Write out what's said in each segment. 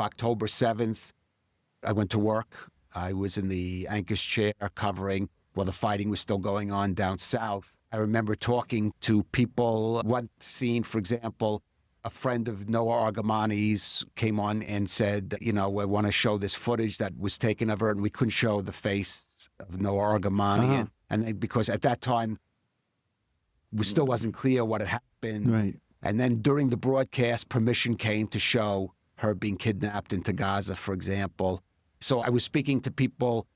October 7th, I went to work. I was in the anchor's chair covering while the fighting was still going on down south. I remember talking to people. One scene, for example, a friend of Noah Argamani's came on and said, I want to show this footage that was taken of her, and we couldn't show the face of Noah Argamani. And because at that time, it still wasn't clear what had happened. Right. And then during the broadcast, permission came to show her being kidnapped into Gaza, for example. So I was speaking to people,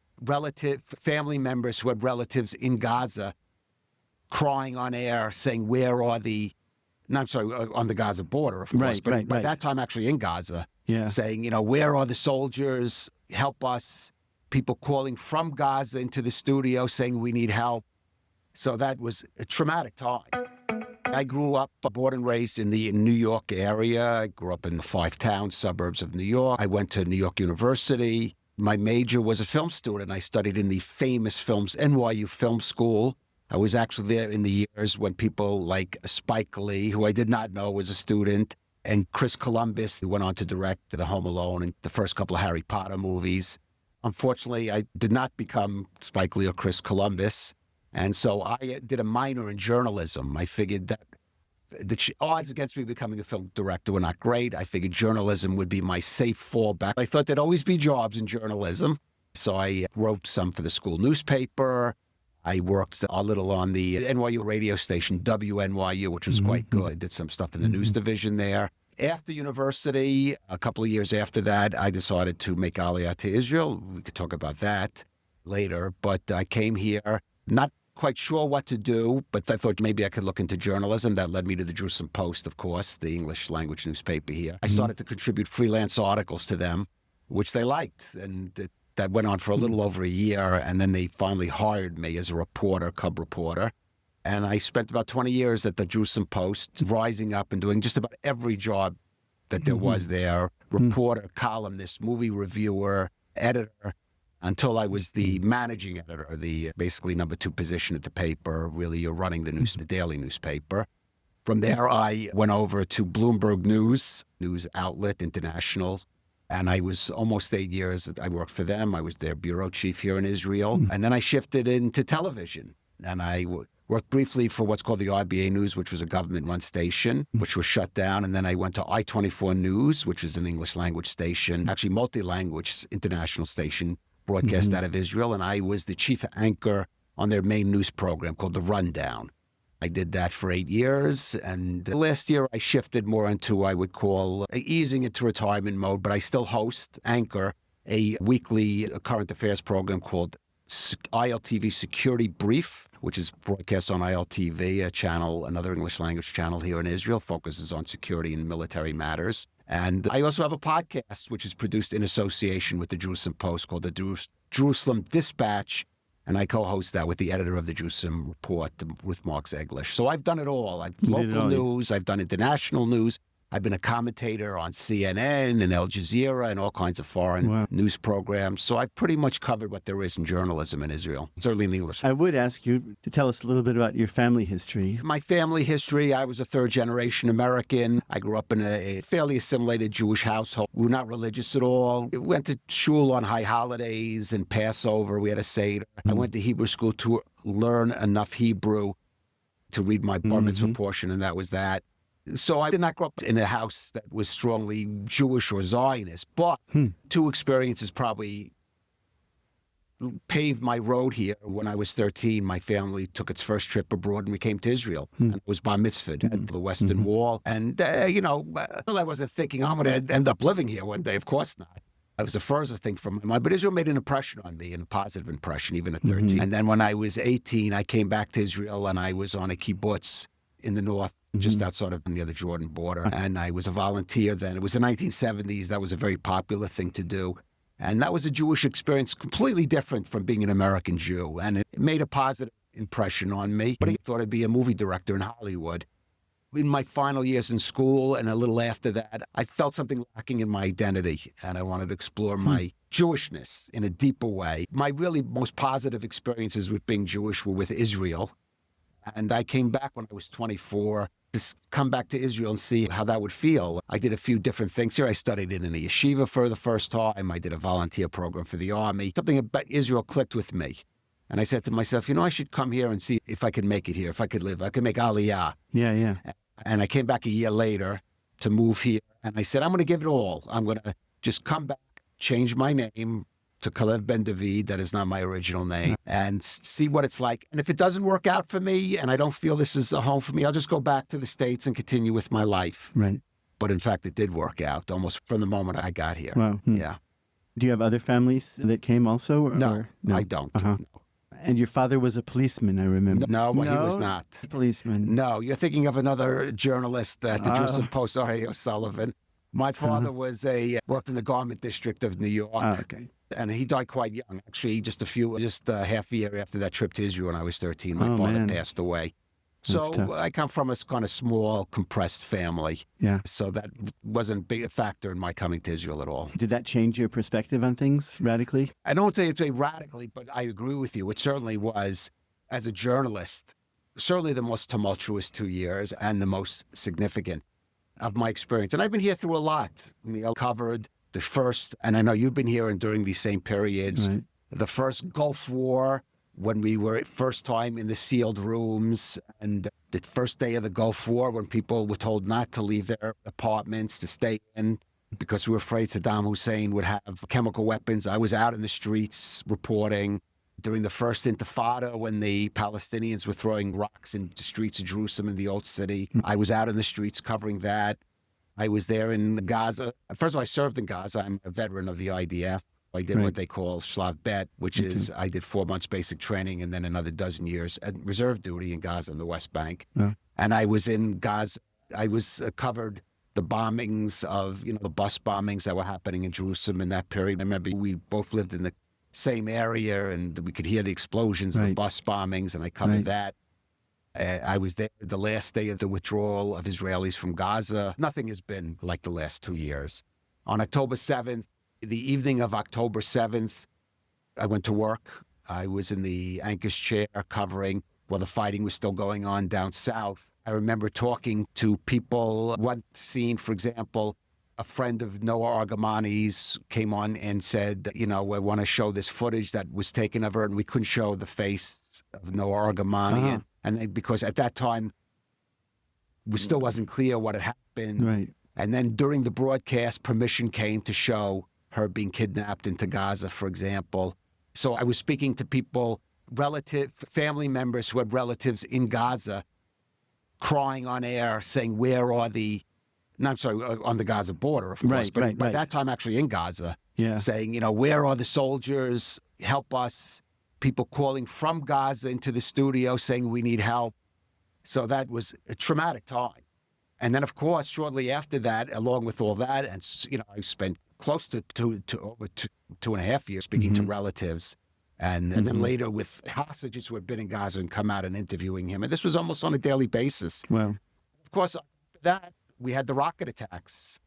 family members who had relatives in Gaza, crying on air, saying, where are on the Gaza border, of course, but by that time actually in Gaza, saying, where are the soldiers? Help us. People calling from Gaza into the studio saying we need help. So that was a traumatic time. I grew up, born and raised in the New York area. I grew up in the 5-town suburbs of New York. I went to New York University. My major was a film student. I studied in the famous NYU Film School. I was actually there in the years when people like Spike Lee, who I did not know was a student, and Chris Columbus, who went on to direct The Home Alone and the first couple of Harry Potter movies. Unfortunately, I did not become Spike Lee or Chris Columbus. And so I did a minor in journalism. I figured that the odds against me becoming a film director were not great. I figured journalism would be my safe fallback. I thought there'd always be jobs in journalism. So I wrote some for the school newspaper. I worked a little on the NYU radio station, WNYU, which was quite good. I did some stuff in the news division there. After university, a couple of years after that, I decided to make Aliyah to Israel. We could talk about that later. But I came here, not quite sure what to do, but I thought maybe I could look into journalism. That led me to the Jerusalem Post, of course, the English language newspaper here. I started to contribute freelance articles to them, which they liked. And that went on for a little over a year. And then they finally hired me as a reporter, cub reporter. And I spent about 20 years at the Jerusalem Post, rising up and doing just about every job that there was there. Reporter, columnist, movie reviewer, editor, until I was the managing editor, the basically number 2 position at the paper. Really, you're running the daily newspaper. From there, I went over to Bloomberg news outlet, international. And I was almost 8 years, I worked for them. I was their bureau chief here in Israel. And then I shifted into television. And I worked briefly for what's called the RBA News, which was a government-run station, which was shut down. And then I went to I-24 News, which is an English language station, actually multi-language international station, broadcast out of Israel. And I was the chief anchor on their main news program called The Rundown. I did that for 8 years. And last year I shifted more into, I would call, easing into retirement mode, but I still anchor a weekly current affairs program called ILTV Security Brief, which is broadcast on ILTV, a channel, another English language channel here in Israel, focuses on security and military matters. And I also have a podcast, which is produced in association with the Jerusalem Post called the Jerusalem Dispatch. And I co-host that with the editor of the Jerusalem Report, with Mark Zeglish. So I've done it all. I've local news, I've done international news. I've been a commentator on CNN and Al Jazeera and all kinds of foreign news programs. So I've pretty much covered what there is in journalism in Israel, certainly in English. I would ask you to tell us a little bit about your family history. My family history, I was a third-generation American. I grew up in a fairly assimilated Jewish household. We were not religious at all. We went to shul on high holidays and Passover. We had a Seder. I went to Hebrew school to learn enough Hebrew to read my bar mitzvah portion, and that was that. So I did not grow up in a house that was strongly Jewish or Zionist, but 2 experiences probably paved my road here. When I was 13, my family took its first trip abroad and we came to Israel. And it was bar mitzvahed at the Western Wall. And, I wasn't thinking I'm going to end up living here one day. Of course not. That was the furthest thing from my mind. But Israel made an impression on me, a positive impression, even at 13. And then when I was 18, I came back to Israel and I was on a kibbutz in the north, just outside of near the Jordan border. And I was a volunteer then. It was the 1970s. That was a very popular thing to do. And that was a Jewish experience completely different from being an American Jew. And it made a positive impression on me. But I thought I'd be a movie director in Hollywood. In my final years in school and a little after that, I felt something lacking in my identity. And I wanted to explore my Jewishness in a deeper way. My really most positive experiences with being Jewish were with Israel. And I came back when I was 24 come back to Israel and see how that would feel. I did a few different things here. I studied in a yeshiva for the first time. I did a volunteer program for the army. Something about Israel clicked with me. And I said to myself, I should come here and see if I could make it here, if I could live. I could make Aliyah. Yeah. And I came back a year later to move here. And I said, I'm going to give it all. I'm going to just come back, change my name to Calev Ben David, that is not my original name, and see what it's like. And if it doesn't work out for me and I don't feel this is a home for me, I'll just go back to the States and continue with my life. Right. But in fact, it did work out almost from the moment I got here. Wow. Yeah. Do you have other families that came also? No, I don't. No. And your father was a policeman, I remember. No, he was not. Policeman. No, you're thinking of another journalist at the Jerusalem Post, R.A. O'Sullivan. My father worked in the garment district of New York. Okay. And he died quite young, actually, just half a year after that trip to Israel when I was 13. My father passed away. So I come from a kind of small, compressed family. Yeah. So that wasn't a factor in my coming to Israel at all. Did that change your perspective on things radically? I don't say it's radically, but I agree with you. It certainly was, as a journalist, certainly the most tumultuous 2 years and the most significant of my experience. And I've been here through a lot. Covered the first, and I know you've been here and during these same periods, right. The first Gulf War, when we were first time in the sealed rooms, and the first day of the Gulf War when people were told not to leave their apartments, to stay in because we were afraid Saddam Hussein would have chemical weapons. I was out in the streets reporting. During the first Intifada, when the Palestinians were throwing rocks into the streets of Jerusalem in the Old City, I was out in the streets covering that. I was there in Gaza. First of all, I served in Gaza. I'm a veteran of the IDF. I did what they call Shlav Bet, which is I did 4 months basic training and then another 12 years at reserve duty in Gaza in the West Bank. And I was in Gaza. I was covered the bombings of, the bus bombings that were happening in Jerusalem in that period. I remember we both lived in the same area and we could hear the explosions of the bus bombings, and I covered that. I was there the last day of the withdrawal of Israelis from Gaza. Nothing has been like the last 2 years. On October 7th, the evening of October 7th, I went to work. I was in the anchor's chair covering while the fighting was still going on down south. I remember talking to people. One scene, for example, a friend of Noah Argamani's came on and said, we want to show this footage that was taken of her, and we couldn't show the face of Noah Argamani. And because at that time, it still wasn't clear what had happened. Right. And then during the broadcast, permission came to show her being kidnapped into Gaza, for example. So I was speaking to people, family members who had relatives in Gaza, crying on air, saying, where are on the Gaza border, of course, but by that time actually in Gaza, saying, where are the soldiers? Help us. People calling from Gaza into the studio saying we need help. So that was a traumatic time. And then, of course, shortly after that, along with all that, and I spent close to over 2.5 years speaking to relatives, and then later with hostages who had been in Gaza and come out and interviewing him. And this was almost on a daily basis. Wow. Of course, after that, we had the rocket attacks.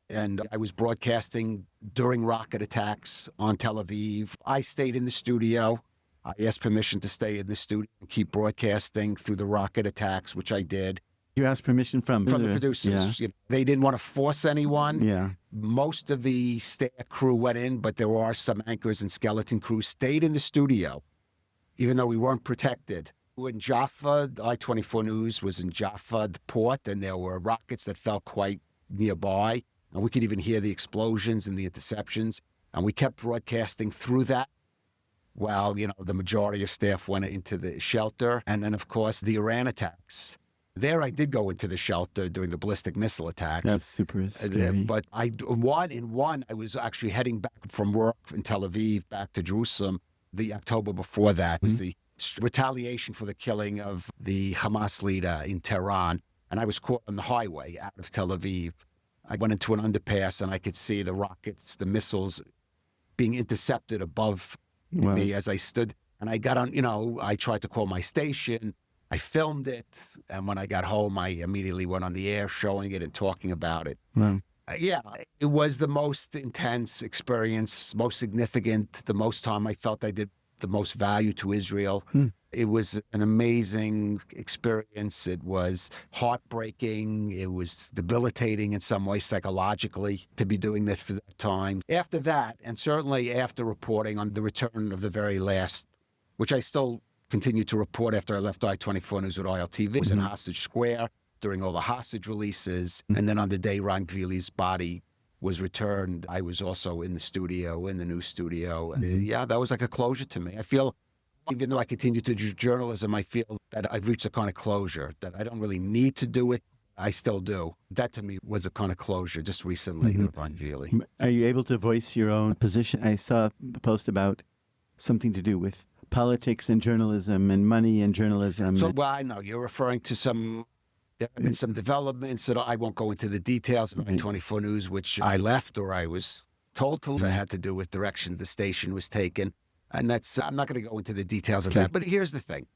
And I was broadcasting during rocket attacks on Tel Aviv. I stayed in the studio. I asked permission to stay in the studio and keep broadcasting through the rocket attacks, which I did. You asked permission from the producers. Yeah. They didn't want to force anyone. Yeah. Most of the staff crew went in, but there are some anchors and skeleton crews stayed in the studio, even though we weren't protected. In Jaffa, I-24 News was in Jaffa, the port, and there were rockets that fell quite nearby. And we could even hear the explosions and the interceptions. And we kept broadcasting through that while, the majority of staff went into the shelter. And then, of course, the Iran attacks. There I did go into the shelter during the ballistic missile attacks. That's super scary. But I was actually heading back from work in Tel Aviv back to Jerusalem. The October before that was the retaliation for the killing of the Hamas leader in Tehran. And I was caught on the highway out of Tel Aviv. I went into an underpass and I could see the rockets, the missiles being intercepted above me as I stood. And I got on, I tried to call my station. I filmed it. And when I got home, I immediately went on the air showing it and talking about it. Wow. It was the most intense experience, most significant, the most time I felt I did the most value to Israel. It was an amazing experience. It was heartbreaking. It was debilitating in some way psychologically to be doing this for that time. After that, and certainly after reporting on the return of the very last, which I still continued to report after I left I-24 News with ILTV, was in Hostage Square during all the hostage releases. And then on the day Ron Gvili's body was returned, I was also in the studio, in the news studio. And yeah, that was like a closure to me. I feel, even though I continue to do journalism, I feel that I've reached a kind of closure, that I don't really need to do it. I still do. That to me was a kind of closure just recently, Ron Gvili. Are you able to voice your own position? I saw a post about something to do with politics and journalism and money and journalism. So, well, I know you're referring to there have been some developments that I won't go into the details of I-24 News, which I left or I was told to. It had to do with direction the station was taken. And I'm not going to go into the details of that. But here's the thing.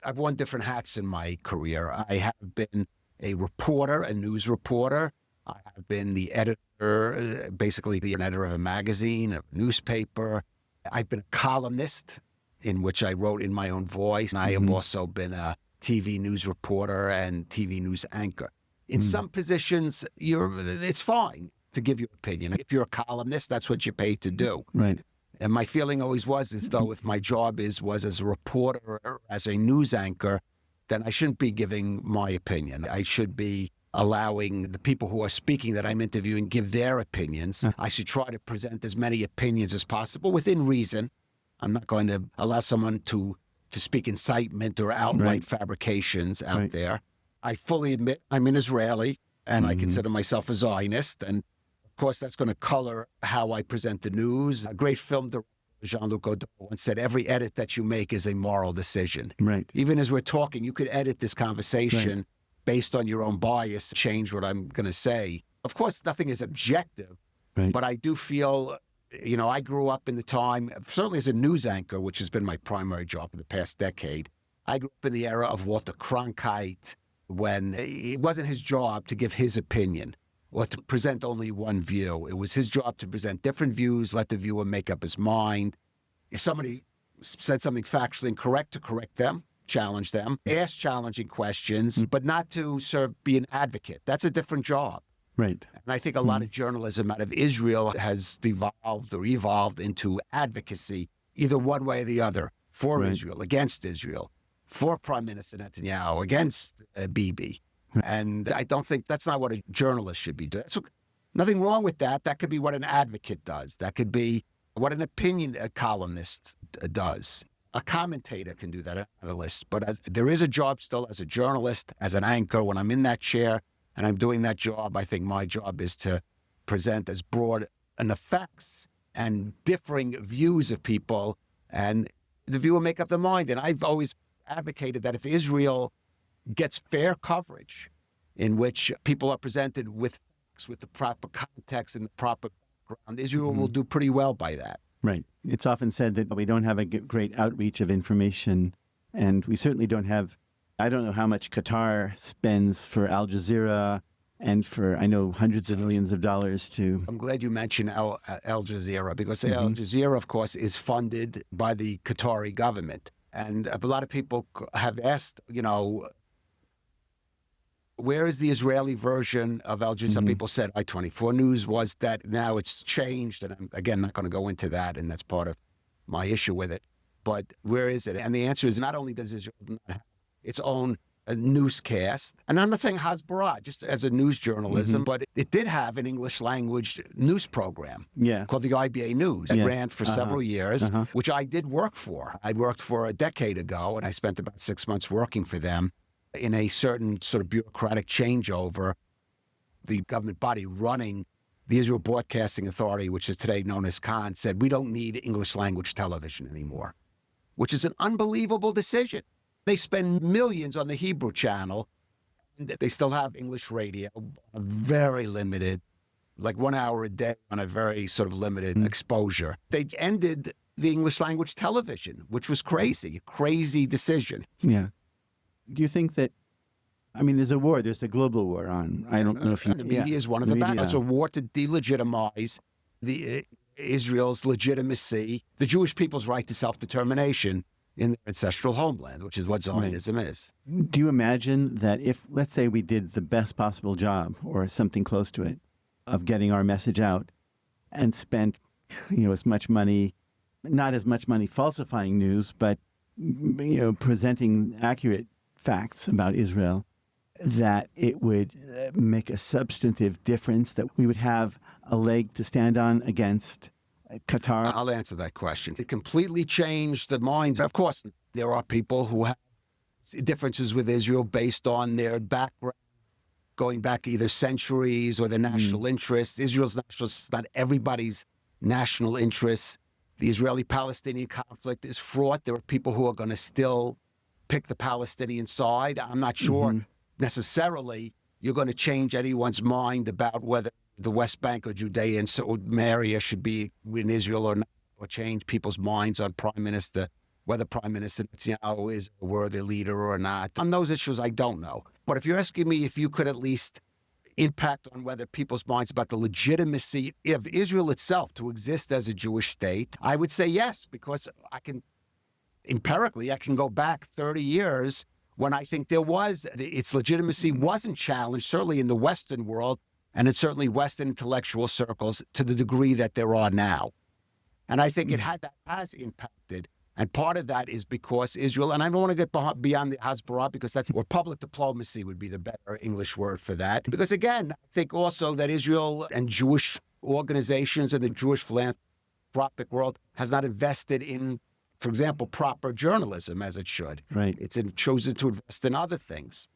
I've worn different hats in my career. I have been a reporter, a news reporter. I have been the editor, basically the editor of a magazine, a newspaper. I've been a columnist in which I wrote in my own voice. And I have also been a TV news reporter and TV news anchor. In some positions, it's fine to give your opinion. If you're a columnist, that's what you're paid to do. Right. And my feeling always was as though if my job was as a reporter or as a news anchor, then I shouldn't be giving my opinion. I should be allowing the people who are speaking that I'm interviewing give their opinions. I should try to present as many opinions as possible within reason. I'm not going to allow someone to speak incitement or outright fabrications out there. I fully admit I'm an Israeli, and I consider myself a Zionist, and of course that's going to color how I present the news. A great film director, Jean-Luc Godard, once said, every edit that you make is a moral decision. Right. Even as we're talking, you could edit this conversation based on your own bias, change what I'm going to say. Of course, nothing is objective, but I do feel, I grew up in the time, certainly as a news anchor, which has been my primary job for the past decade. I grew up in the era of Walter Cronkite, when it wasn't his job to give his opinion or to present only one view. It was his job to present different views, let the viewer make up his mind. If somebody said something factually incorrect, to correct them, challenge them, ask challenging questions, but not to be an advocate. That's a different job. Right. And I think a lot of journalism out of Israel has devolved or evolved into advocacy, either one way or the other, for Israel, against Israel, for Prime Minister Netanyahu, against Bibi. And I don't think that's not what a journalist should be doing. Nothing wrong with that. That could be what an advocate does. That could be what an opinion columnist does. A commentator can do that, an analyst. But there is a job still as a journalist, as an anchor. When I'm in that chair and I'm doing that job, I think my job is to present as broad enough facts and differing views of people, and the viewer make up their mind. And I've always advocated that if Israel gets fair coverage in which people are presented with facts, with the proper context and the proper background, Israel will do pretty well by that. Right. It's often said that we don't have a great outreach of information, and we certainly don't have, I don't know how much Qatar spends for Al Jazeera and for, I know, hundreds of millions of dollars to... I'm glad you mentioned Al Jazeera, because Al Jazeera, of course, is funded by the Qatari government. And a lot of people have asked, where is the Israeli version of Al Jazeera? Some people said I-24 News was that. Now it's changed. And I'm, again, not going to go into that. And that's part of my issue with it. But where is it? And the answer is, not only does Israel not have its own newscast, and I'm not saying Hasbara, just as a news journalism, but it did have an English language news program called the IBA News. It ran for several years, which I did work for. I worked for a decade ago, and I spent about 6 months working for them. In a certain sort of bureaucratic changeover, the government body running the Israel Broadcasting Authority, which is today known as Khan, said, we don't need English language television anymore, which is an unbelievable decision. They spend millions on the Hebrew channel, and they still have English radio, very limited, like 1 hour a day on a very sort of limited exposure. They ended the English language television, which was crazy, a crazy decision. Yeah. Do you think that, I mean, there's a global war on, I don't know if you... The media is one of the battles. It's a war to delegitimize Israel's legitimacy, the Jewish people's right to self-determination, in their ancestral homeland, which is what Zionism is. Do you imagine that if, let's say, we did the best possible job or something close to it of getting our message out and spent, as much money, not as much money falsifying news, but, presenting accurate facts about Israel, that it would make a substantive difference, that we would have a leg to stand on against Qatar? I'll answer that question. It completely changed the minds. Of course, there are people who have differences with Israel based on their background, going back either centuries or their national interests. Israel's national interests, not everybody's national interests. The Israeli-Palestinian conflict is fraught. There are people who are going to still pick the Palestinian side. I'm not sure necessarily you're going to change anyone's mind about whether the West Bank or Judea and Samaria should be in Israel or not, or change people's minds on whether Prime Minister Netanyahu is a worthy leader or not. On those issues, I don't know. But if you're asking me if you could at least impact on whether people's minds about the legitimacy of Israel itself to exist as a Jewish state, I would say yes, because I can go back 30 years when I think its legitimacy wasn't challenged, certainly in the Western world, and in certainly Western intellectual circles to the degree that there are now. And I think that has impacted. And part of that is because Israel, and I don't want to get beyond the Hasbara because or public diplomacy would be the better English word for that. Because again, I think also that Israel and Jewish organizations and the Jewish philanthropic world has not invested in, for example, proper journalism as it should. Right. It's chosen to invest in other things.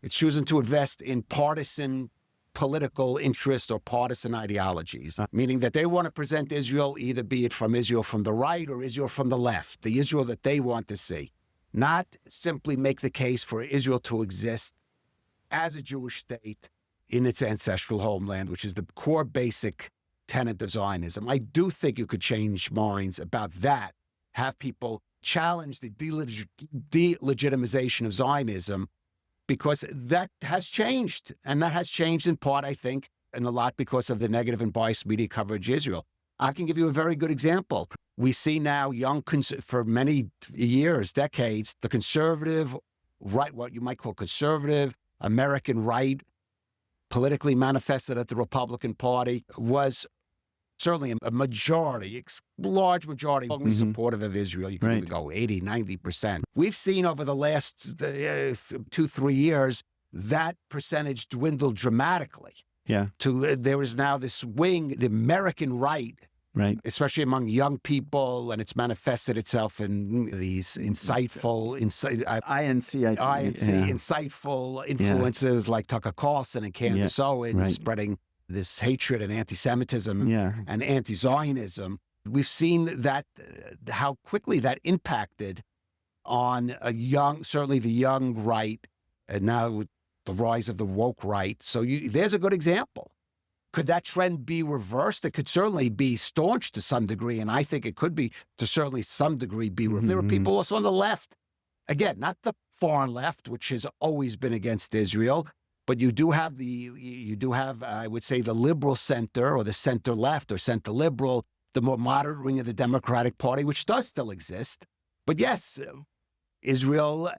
It's chosen to invest in partisan political interest or partisan ideologies, meaning that they want to present Israel, either be it from Israel from the right or Israel from the left, the Israel that they want to see, not simply make the case for Israel to exist as a Jewish state in its ancestral homeland, which is the core basic tenet of Zionism. I do think you could change minds about that, have people challenge the delegitimization of Zionism, because that has changed. And that has changed in part, I think, and a lot because of the negative and biased media coverage of Israel. I can give you a very good example. We see now for many years, decades, the conservative right, what you might call conservative American right, politically manifested at the Republican Party, was certainly a large majority, supportive of Israel. You can even go 80, 90%. We've seen over the last 2-3 years, that percentage dwindled dramatically. Yeah. There is now this wing, the American right, especially among young people, and it's manifested itself in these insightful influences like Tucker Carlson and Candace Owens spreading this hatred and anti-Semitism and anti-Zionism. We've seen that how quickly that impacted on certainly the young right, and now with the rise of the woke right. So there's a good example. Could that trend be reversed? It could certainly be staunched to some degree, and I think it could be to certainly some degree be reversed. There are people also on the left, again, not the foreign left, which has always been against Israel, but you do have I would say the liberal center or the center left or center liberal, the more moderate wing of the Democratic Party, which does still exist. But yes, Israel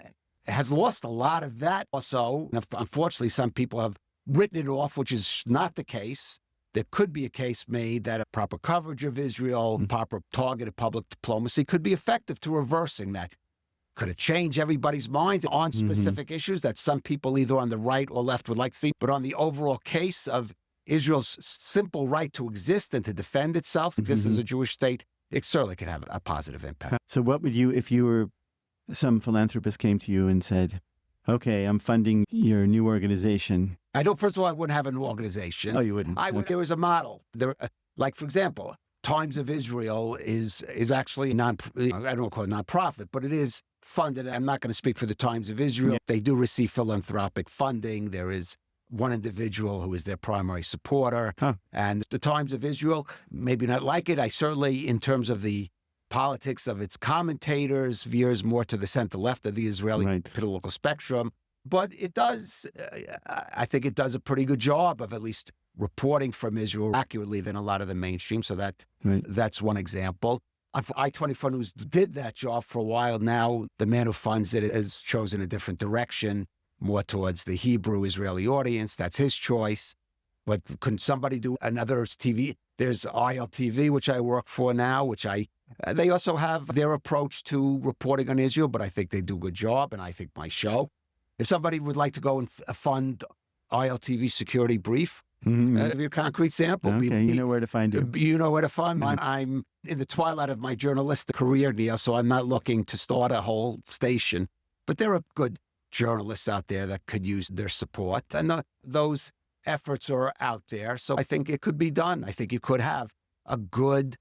has lost a lot of that also. Unfortunately, some people have written it off, which is not the case. There could be a case made that a proper coverage of Israel, proper targeted public diplomacy could be effective to reversing that. Could it change everybody's minds on specific issues that some people either on the right or left would like to see? But on the overall case of Israel's simple right to exist and to defend itself, exist as a Jewish state, it certainly could have a positive impact. So what would you, if some philanthropist came to you and said, okay, I'm funding your new organization. First of all, I wouldn't have a new organization. Oh, you wouldn't? There was a model. Like, for example, Times of Israel is actually I don't call it nonprofit, but it is funded. I'm not going to speak for the Times of Israel. They do receive philanthropic funding. There is one individual who is their primary supporter. And the Times of Israel, maybe not like it. I certainly, in terms of the politics of its commentators, veers more to the center-left of the Israeli political spectrum. But it does, I think it does a pretty good job of at least reporting from Israel accurately than a lot of the mainstream. So that's one example. I-24 News did that job for a while. Now the man who funds it has chosen a different direction, more towards the Hebrew Israeli audience. That's his choice. But can somebody do another TV? There's ILTV, which I work for now, they also have their approach to reporting on Israel, but I think they do a good job, and I think my show. If somebody would like to go and fund ILTV Security Brief, give you a concrete sample. Okay, you know where to find you. You know where to find mine. I'm in the twilight of my journalistic career, Neil, so I'm not looking to start a whole station. But there are good journalists out there that could use their support, and those efforts are out there. So I think it could be done. I think you could have a good,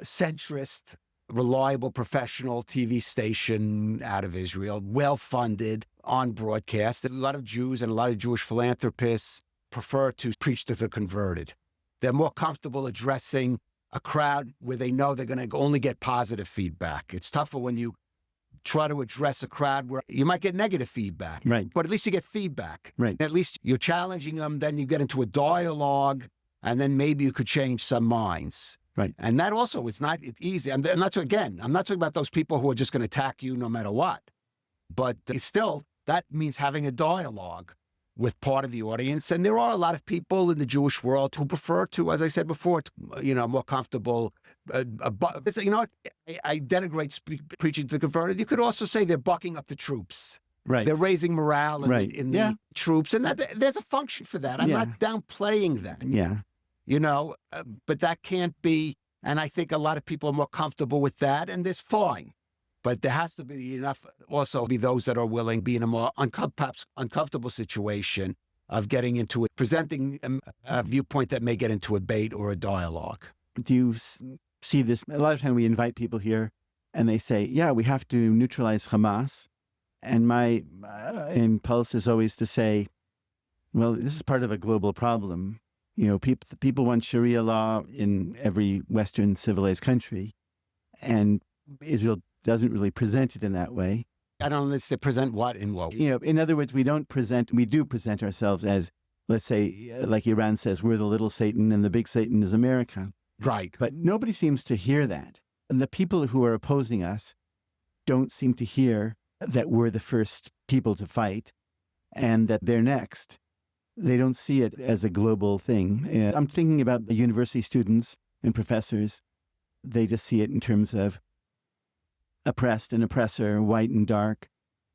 centrist, reliable, professional TV station out of Israel, well-funded, on broadcast. A lot of Jews and a lot of Jewish philanthropists prefer to preach to the converted. They're more comfortable addressing a crowd where they know they're going to only get positive feedback. It's tougher when you try to address a crowd where you might get negative feedback. Right. But at least you get feedback. Right. At least you're challenging them, then you get into a dialogue, and then maybe you could change some minds. Right. And that also is not easy. And that's, again, I'm not talking about those people who are just going to attack you no matter what. But it's still, that means having a dialogue with part of the audience. And there are a lot of people in the Jewish world who prefer to, as I said before, more comfortable. I denigrate preaching to the converted. You could also say they're bucking up the troops. Right. They're raising morale in the troops. And there's a function for that. I'm not downplaying that. Yeah. But that can't be, and I think a lot of people are more comfortable with that, and that's fine. But there has to be enough, also be those that are willing, be in a more perhaps uncomfortable situation of getting into it, presenting a viewpoint that may get into a debate or a dialogue. Do you see this? A lot of time we invite people here and they say, yeah, we have to neutralize Hamas. And my impulse is always to say, well, this is part of a global problem. People want Sharia law in every Western civilized country, and Israel doesn't really present it in that way. I don't understand. Present what in what? In other words, we do present ourselves as, let's say, like Iran says, we're the little Satan and the big Satan is America. Right. But nobody seems to hear that. And the people who are opposing us don't seem to hear that we're the first people to fight and that they're next. They don't see it as a global thing. I'm thinking about the university students and professors. They just see it in terms of oppressed and oppressor, white and dark,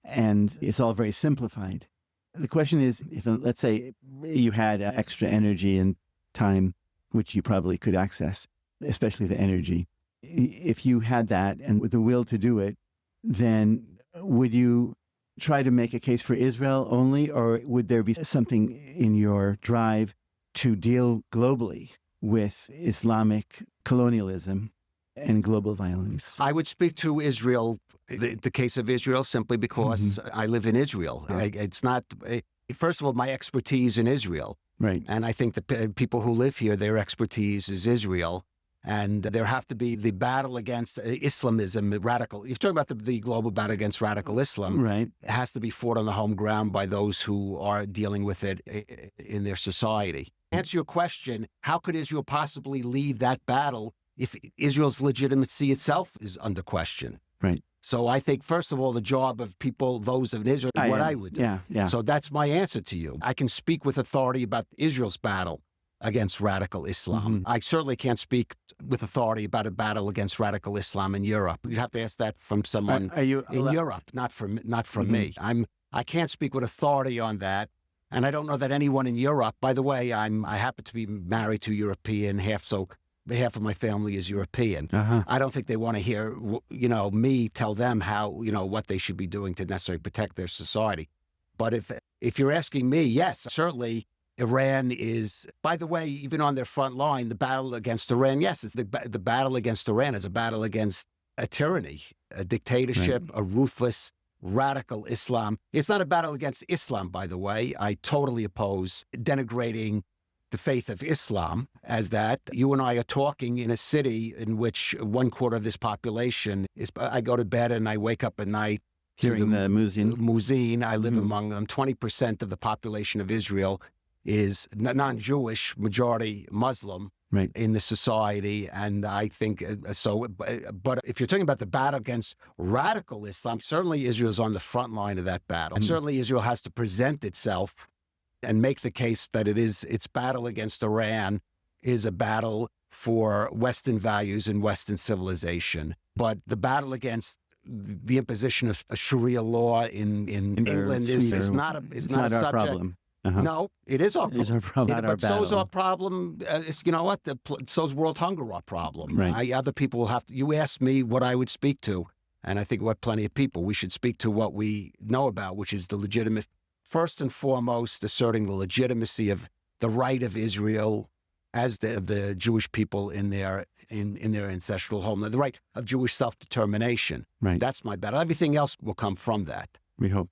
and it's all very simplified. The question is, if, let's say, you had extra energy and time, which you probably could access, especially the energy. If you had that and with the will to do it, then would you try to make a case for Israel only, or would there be something in your drive to deal globally with Islamic colonialism and global violence? I would speak to Israel, the case of Israel, simply because I live in Israel. It's not, first of all, my expertise in Israel. Right. And I think the people who live here, their expertise is Israel. And there have to be the battle against Islamism, radical. You're talking about the global battle against radical Islam. Right. It has to be fought on the home ground by those who are dealing with it in their society. To answer your question, how could Israel possibly lead that battle if Israel's legitimacy itself is under question? Right. So I think, first of all, the job of people, those in Israel, what I would do. Yeah. So that's my answer to you. I can speak with authority about Israel's battle against radical Islam. I certainly can't speak with authority about a battle against radical Islam in Europe. You have to ask that from someone in Europe, not from me. I can't speak with authority on that. And I don't know that anyone in Europe, by the way, I happen to be married to a European, half of my family is European. I don't think they want to hear, me tell them how, what they should be doing to necessarily protect their society. But if you're asking me, yes, certainly Iran is, by the way, even on their front line, the battle against Iran, yes, it's the battle against Iran is a battle against a tyranny, a dictatorship, a ruthless, radical Islam. It's not a battle against Islam, by the way. I totally oppose denigrating the faith of Islam as that. You and I are talking in a city in which 1/4 of this population is, I go to bed and I wake up at night hearing the muezzin. I live among them. 20% of the population of Israel is non-Jewish, majority Muslim Right. in the society. And I think so. But if you're talking about the battle against radical Islam, certainly Israel's on the front line of that battle. And certainly Israel has to present itself and make the case that its battle against Iran is a battle for Western values and Western civilization. But the battle against the imposition of a Sharia law in England is not a subject. Problem. No, it is our problem. It is our problem, not our But so's battle. our problem. You know what? So's world hunger our problem. Right. Other people will have to. You asked me what I would speak to, and I think we have plenty of people. We should speak to what we know about, which is the legitimate. First and foremost, asserting the legitimacy of the right of Israel as the Jewish people in their ancestral homeland, the right of Jewish self-determination. Right. That's my battle. Everything else will come from that. We hope.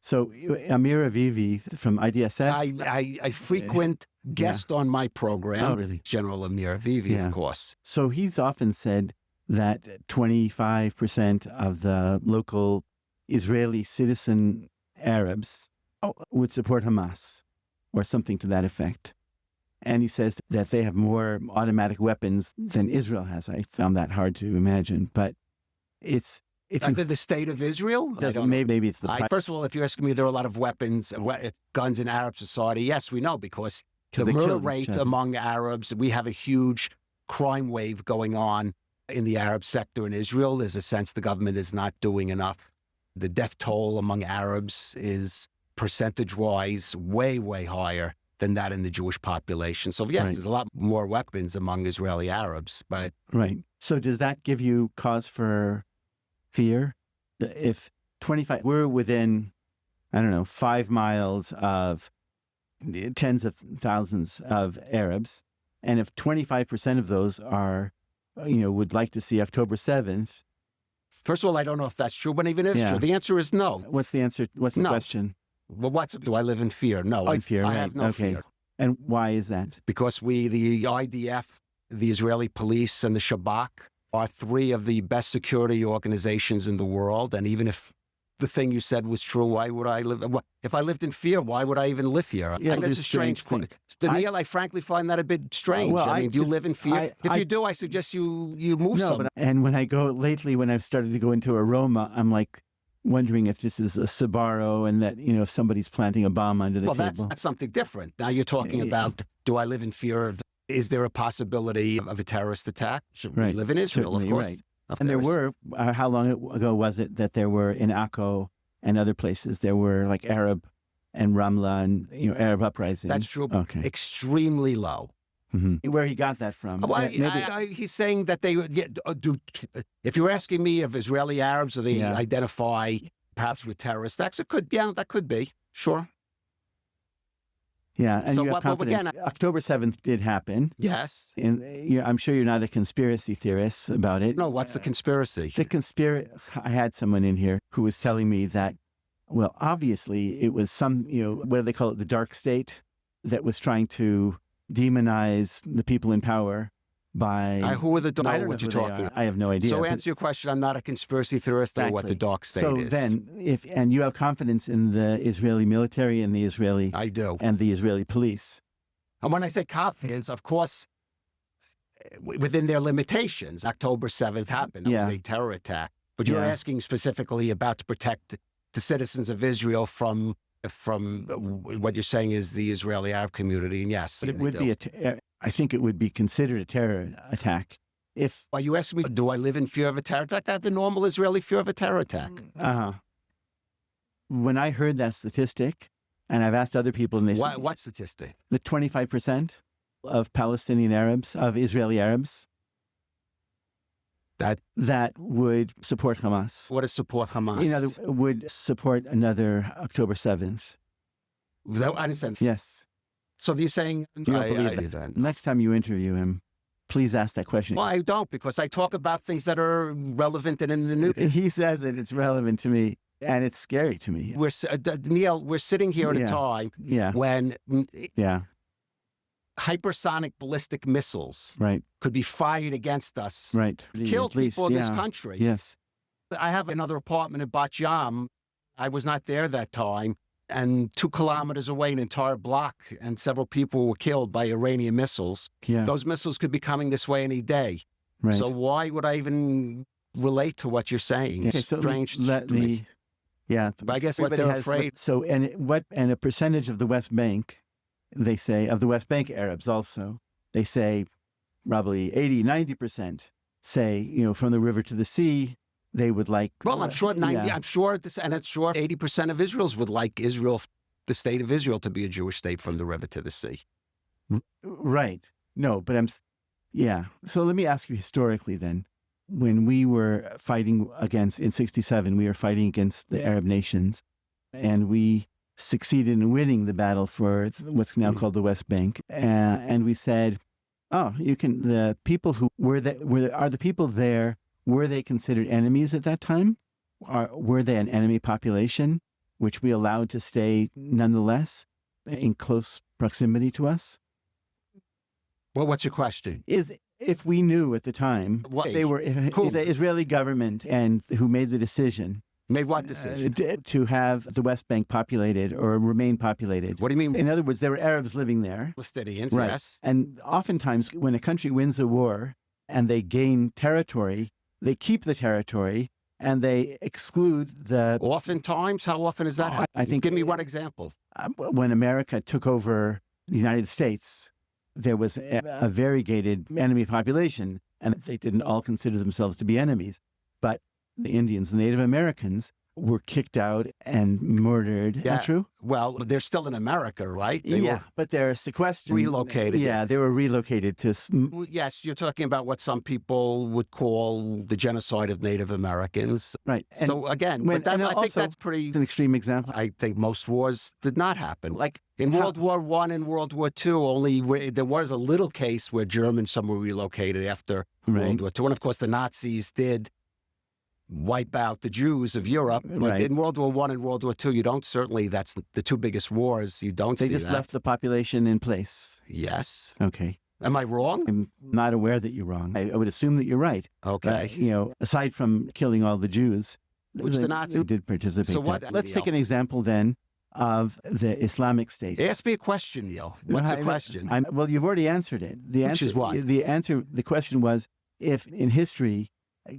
So Amir Avivi from IDSF. I frequent guest on my program. Oh, really? General Amir Avivi, of course. So he's often said that 25% of the local Israeli citizen Arabs would support Hamas or something to that effect. And he says that they have more automatic weapons than Israel has. I found that hard to imagine, but it's... The state of Israel? Maybe it's the... First of all, if you're asking me, there are a lot of weapons, guns in Arab society. Yes, we know, because the murder rate among Arabs, we have a huge crime wave going on in the Arab sector in Israel. There's a sense the government is not doing enough. The death toll among Arabs is percentage-wise way, way higher than that in the Jewish population. So yes, there's a lot more weapons among Israeli Arabs, but... Right. So does that give you cause for fear? If 25, we're within, 5 miles of tens of thousands of Arabs, and if 25% of those are, would like to see October 7th. First of all, I don't know if that's true, but even if it's true, the answer is no. What's the answer? What's the question? Well, do I live in fear? No. In fear, I have no fear. And why is that? Because the IDF, the Israeli police, and the Shabak are 3 of the best security organizations in the world. And even if the thing you said was true, why would I live? If I lived in fear, why would I even live here? Yeah, that's a strange thing. Daniel, I frankly find that a bit strange. Do you live in fear? If you do, I suggest you move somewhere. And when I've started to go into Aroma, I'm like wondering if this is a Sbarro and that, if somebody's planting a bomb under the table. Well, that's something different. Now you're talking about, do I live in fear of, is there a possibility of a terrorist attack? Should we live in Israel, certainly, of course. Right. And there were, how long ago was it that there were in Akko and other places, there were like Arab and Ramla and, Arab uprisings? That's true. Okay. Extremely low. Mm-hmm. Where he got that from? Well, he's saying that they do. If you're asking me if Israeli Arabs, or they identify perhaps with terrorist acts, that could be. Sure. Yeah, and you have confidence. October 7th did happen. Yes. And I'm sure you're not a conspiracy theorist about it. No, what's the conspiracy? I had someone in here who was telling me that, well, obviously it was some, what do they call it, the dark state that was trying to demonize the people in power by... who are the dark? I don't know what you're talking about. I have no idea. So answer your question, I'm not a conspiracy theorist. Exactly. I know what the dark state is. So then, and you have confidence in the Israeli military and the Israeli... I do. And the Israeli police. And when I say confidence, of course, within their limitations, October 7th happened. It was a terror attack. But you're asking specifically about to protect the citizens of Israel from what you're saying is the Israeli Arab community, and yes. But it would be I think it would be considered a terror attack. Are you asking me, do I live in fear of a terror attack? I have the normal Israeli fear of a terror attack. When I heard that statistic, and I've asked other people, and they said... What statistic? The 25% of Palestinian Arabs, of Israeli Arabs, that would support Hamas. What is support Hamas? Would support another October 7th. I understand. Yes. So you're saying... You don't believe that. Next time you interview him, please ask that question. Well, I don't, because I talk about things that are relevant and in the news. He says it's relevant to me, and it's scary to me. Neil, we're sitting here at a time when... hypersonic ballistic missiles could be fired against us, kill people in this country. Yes. I have another apartment in Bat Yam. I was not there that time, and 2 kilometers away, an entire block, and several people were killed by Iranian missiles. Yeah. Those missiles could be coming this way any day. Right. So why would I even relate to what you're saying? Okay, so Strange let to me. me. Yeah. But I guess what Everybody they're has afraid. So, and a percentage of the West Bank, they say, of the West Bank Arabs also, they say probably 80, 90% say, from the river to the sea, they would like. Well, I'm sure 90. yeah. I'm sure this, and it's sure 80% of Israelis would like Israel, the state of Israel, to be a Jewish state from the river to the sea. Right. No, but yeah. So let me ask you historically then. When we were fighting in 67, we were fighting against the Arab nations, and we succeeded in winning the battle for what's now called the West Bank. And we said, the people who are the people there, were they considered enemies at that time? Were they an enemy population, which we allowed to stay nonetheless in close proximity to us? Well, what's your question? If we knew at the time What? they were if the Israeli government and who made the decision Made what decision? to have the West Bank populated or remain populated. What do you mean? In other words, there were Arabs living there. Palestinians, Right. yes. And oftentimes when a country wins a war and they gain territory, they keep the territory and they exclude the... Oftentimes? How often is that? I think... Give me one example. When America took over the United States, there was a variegated enemy population, and they didn't all consider themselves to be enemies. But the Indians, the Native Americans, were kicked out and murdered. Is that true? Well, they're still in America, right? They Yeah, were but they're sequestered. relocated. Yeah, they were relocated to... Yes, you're talking about what some people would call the genocide of Native Americans. Right. And So again, when- but that, and I think also- that's pretty... it's an extreme example. I think most wars did not happen. Like In how- World War I and World War II, there was a little case where Germans, some were relocated after World War II. And of course, the Nazis did wipe out the Jews of Europe. But Right. in World War I and World War II, that's the 2 biggest wars. You don't They see just that. left the population in place. Yes. Okay. Am I wrong? I'm not aware that you're wrong. I would assume that you're right. Okay. Aside from killing all the Jews, Which the Nazis did participate. So in what, that. Let's Neil? take an example then of the Islamic State. Ask me a question, Neil. What's the question? Well, you've already answered it. Which is what? The question was, if in history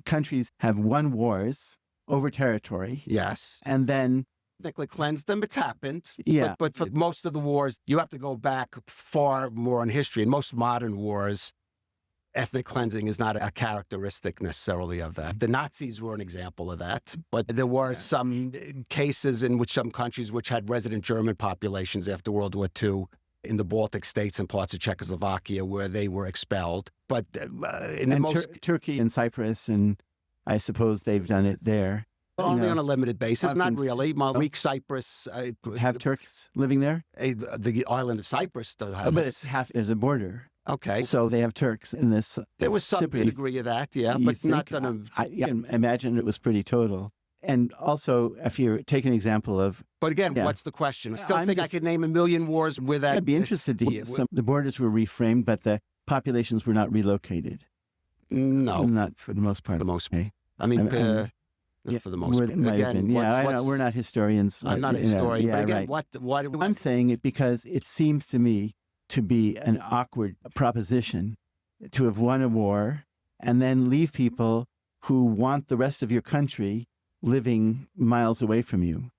countries have won wars over territory Yes. and then Ethnically cleansed them. It's happened. Yeah. But for most of the wars, you have to go back far more in history. In most modern wars, ethnic cleansing is not a characteristic necessarily of that. The Nazis were an example of that. But there were some cases in which some countries which had resident German populations after World War II in the Baltic states and parts of Czechoslovakia where they were expelled. But Turkey and Cyprus, and I suppose they've done it there. only on a limited basis, not since- really. Greek Cyprus, Have Turks living there? the island of Cyprus still has. But it's there's a border. Okay. So they have Turks in this. There was some Cypriot. degree of that, yeah, You but not think? done. I can imagine it was pretty total. And also, if you take an example of, But again, Yeah. what's the question? I still I'm think I just- could name a million wars where that. I'd be interested to hear. w- The borders were reframed, but the populations were not relocated. No, Not for the most part. for the most part. Okay. I mean, Yeah, for the most part. it might have Again, been. Yeah, what's, we're not historians. I'm not a you know, historian. Yeah, but again, right. why do I'm saying it because it seems to me to be an awkward proposition to have won a war and then leave people who want the rest of your country living miles away from you.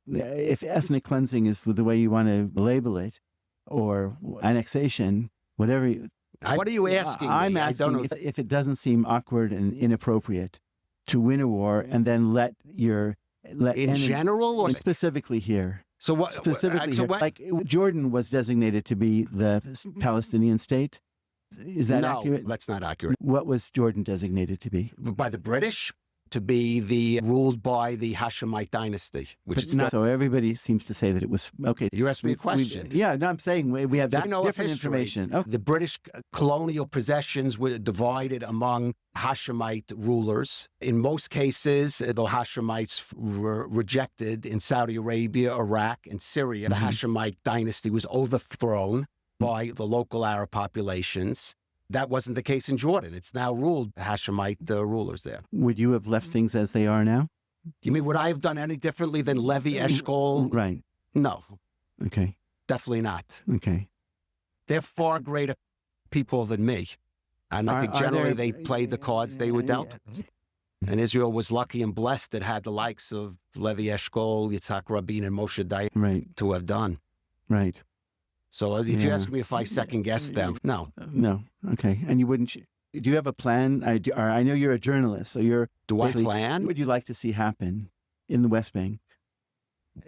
If ethnic cleansing is the way you want to label it, or annexation, whatever. what are you asking I'm me? I don't asking know. if it doesn't seem awkward and inappropriate to win a war and then let In general, or specifically here. so what? Specifically so here. what? Like Jordan was designated to be the Palestinian state. Is that no, accurate? that's not accurate. What was Jordan designated to be? By the British, to be ruled by the Hashemite dynasty, which But is not, so everybody seems to say that it was okay. You asked me a we- question. Yeah, no, I'm saying we have I know of different history. information. Okay. The British colonial possessions were divided among Hashemite rulers. In most cases, the Hashemites were rejected in Saudi Arabia, Iraq, and Syria. The Hashemite dynasty was overthrown by the local Arab populations. That wasn't the case in Jordan. It's now ruled Hashemite rulers there. Would you have left things as they are now? You mean, would I have done any differently than Levi Eshkol? Right. No, Okay. definitely not. Okay. They're far greater people than me. And I think generally they played the cards they were dealt. And Israel was lucky and blessed that had the likes of Levi Eshkol, Yitzhak Rabin, and Moshe Dayan Right. to have done. Right. So if you ask me if I second guess them, no. No. Okay. And you wouldn't. Do you have a plan? I know you're a journalist, so you're. Do I plan? What would you like to see happen in the West Bank?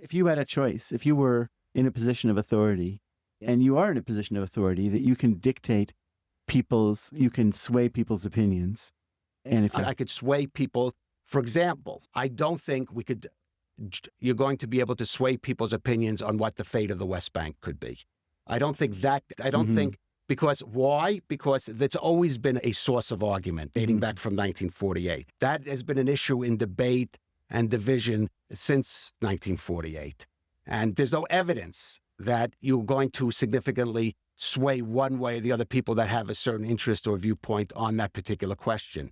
If you had a choice, if you were in a position of authority, and you are in a position of authority that you can dictate you can sway people's opinions. And if I could sway people, for example, I don't think you're going to be able to sway people's opinions on what the fate of the West Bank could be. I don't think, because why? Because that's always been a source of argument dating back from 1948. That has been an issue in debate and division since 1948. And there's no evidence that you're going to significantly sway one way or the other people that have a certain interest or viewpoint on that particular question.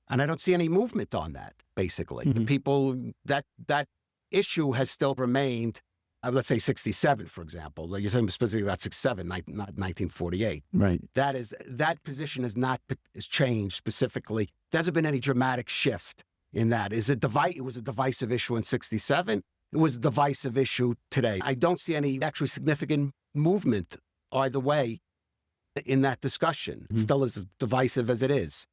And I don't see any movement on that, basically. The people, that issue has still remained, let's say 67, for example. You're talking specifically about 67, not 1948. Right. That position has changed specifically. There hasn't been any dramatic shift in that. It was a divisive issue in 67. It was a divisive issue today. I don't see any actually significant movement either way in that discussion. It's still as divisive as it is.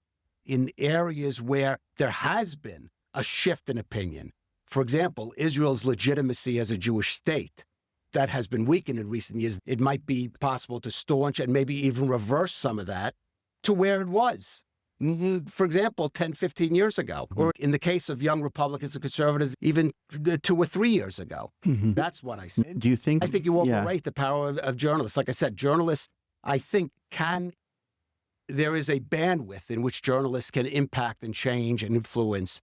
In areas where there has been a shift in opinion, for example, Israel's legitimacy as a Jewish state, that has been weakened in recent years. It might be possible to staunch and maybe even reverse some of that to where it was. For example, 10, 15 years ago, or in the case of young Republicans and conservatives, even 2 or 3 years ago. That's what I say. Do you think? I think you overrate the power of journalists. Like I said, journalists, I think, there is a bandwidth in which journalists can impact and change and influence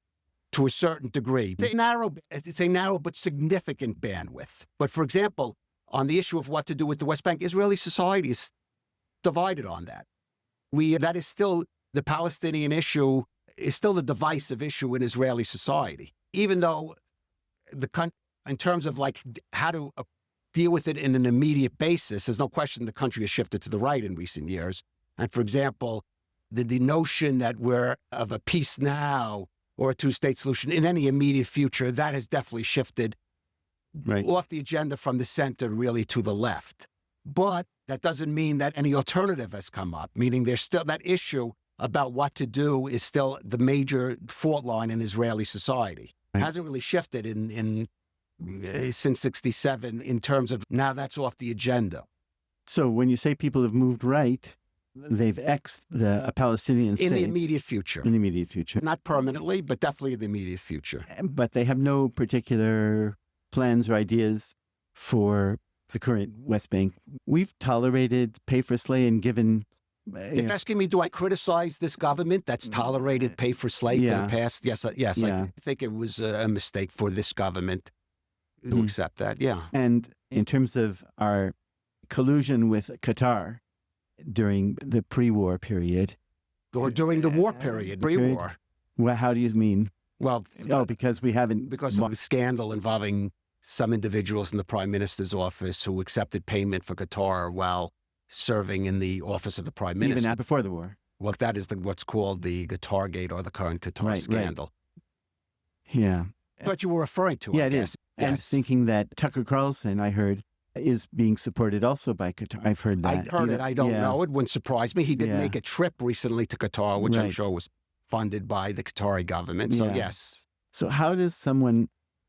to a certain degree. It's a narrow but significant bandwidth. But for example, on the issue of what to do with the West Bank, Israeli society is divided on that. That is still, the Palestinian issue is still the divisive issue in Israeli society, even though in terms of like how to deal with it in an immediate basis, there's no question the country has shifted to the right in recent years. And for example, the notion that we're of a peace now or a two-state solution in any immediate future, that has definitely shifted off the agenda from the center really to the left. But that doesn't mean that any alternative has come up, meaning there's still that issue about what to do is still the major fault line in Israeli society. It hasn't really shifted since 67 in terms of now that's off the agenda. So when you say people have moved right, they've X'd a Palestinian state. In the immediate future. In the immediate future. Not permanently, but definitely in the immediate future. But they have no particular plans or ideas for the current West Bank. We've tolerated pay for slay and given... If you're asking me, do I criticize this government that's tolerated pay for slay for the past? Yes. I think it was a mistake for this government to accept that, And in terms of our collusion with Qatar during the pre-war period. Or during the war period, pre-war. Well, how do you mean? Well, because we haven't... Because of a scandal involving some individuals in the Prime Minister's office who accepted payment for Qatar while serving in the office of the Prime Minister. Even before the war. Well, that is what's called the Qatargate or the current Qatar scandal. Right. Yeah. But you were referring to it. Yeah, it is. Yes. I'm thinking that Tucker Carlson, I heard, is being supported also by Qatar. I've heard that. I heard it. I don't know. It wouldn't surprise me. He did make a trip recently to Qatar, which I'm sure was funded by the Qatari government. So, yes. So how does someone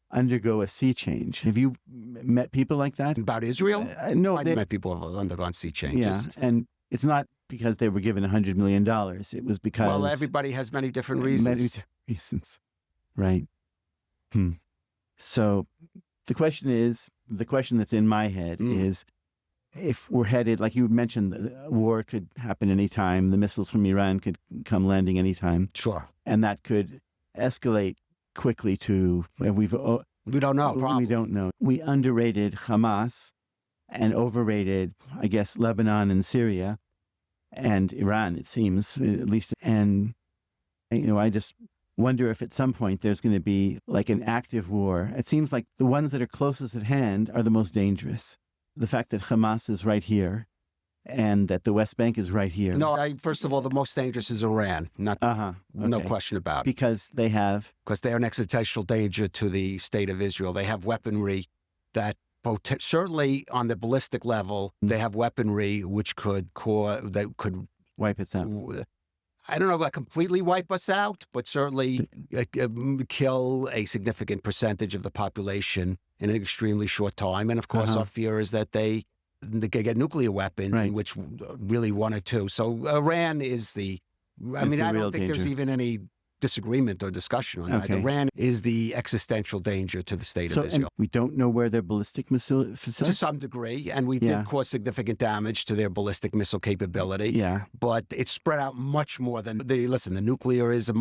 undergo a sea change? Have you met people like that? About Israel? No. I've met people who have undergone sea changes. Yeah, and it's not because they were given $100 million. It was because... Well, everybody has many different reasons. Many different reasons. Right. So the question that's in my head is, if we're headed, like you mentioned, the war could happen anytime. The missiles from Iran could come landing anytime. Sure. And that could escalate quickly to, we don't know. Probably. We don't know. We underrated Hamas and overrated, I guess, Lebanon and Syria and Iran, it seems, at least. And, I just wonder if at some point there's going to be like an active war. It seems like the ones that are closest at hand are the most dangerous. The fact that Hamas is right here and that the West Bank is right here. No, first of all, the most dangerous is Iran. No Okay. question about it. Because they have... Because they are an existential danger to the state of Israel. They have weaponry that, certainly on the ballistic level, they have weaponry which could wipe us out. I don't know about completely wipe us out, but certainly kill a significant percentage of the population in an extremely short time. And of course, our fear is that they get nuclear weapons, in which really one or two. So Iran is the, I don't think there's even any disagreement or discussion on that. Iran is the existential danger to the state of Israel. And we don't know where their ballistic missile facility... To some degree, and we did cause significant damage to their ballistic missile capability. Yeah. But it's spread out much more than the nuclear is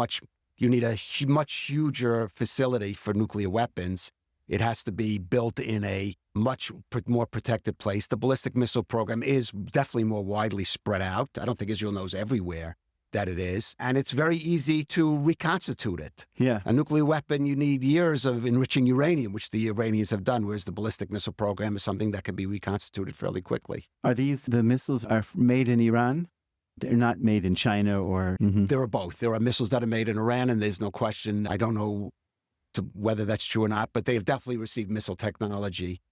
you need a much huger facility for nuclear weapons. It has to be built in a much more protected place. The ballistic missile program is definitely more widely spread out. I don't think Israel knows everywhere that it is. And it's very easy to reconstitute it. Yeah. A nuclear weapon, you need years of enriching uranium, which the Iranians have done, whereas the ballistic missile program is something that can be reconstituted fairly quickly. Are the missiles are made in Iran? They're not made in China or... There are both. There are missiles that are made in Iran, and there's no question. I don't know whether that's true or not, but they have definitely received missile technology,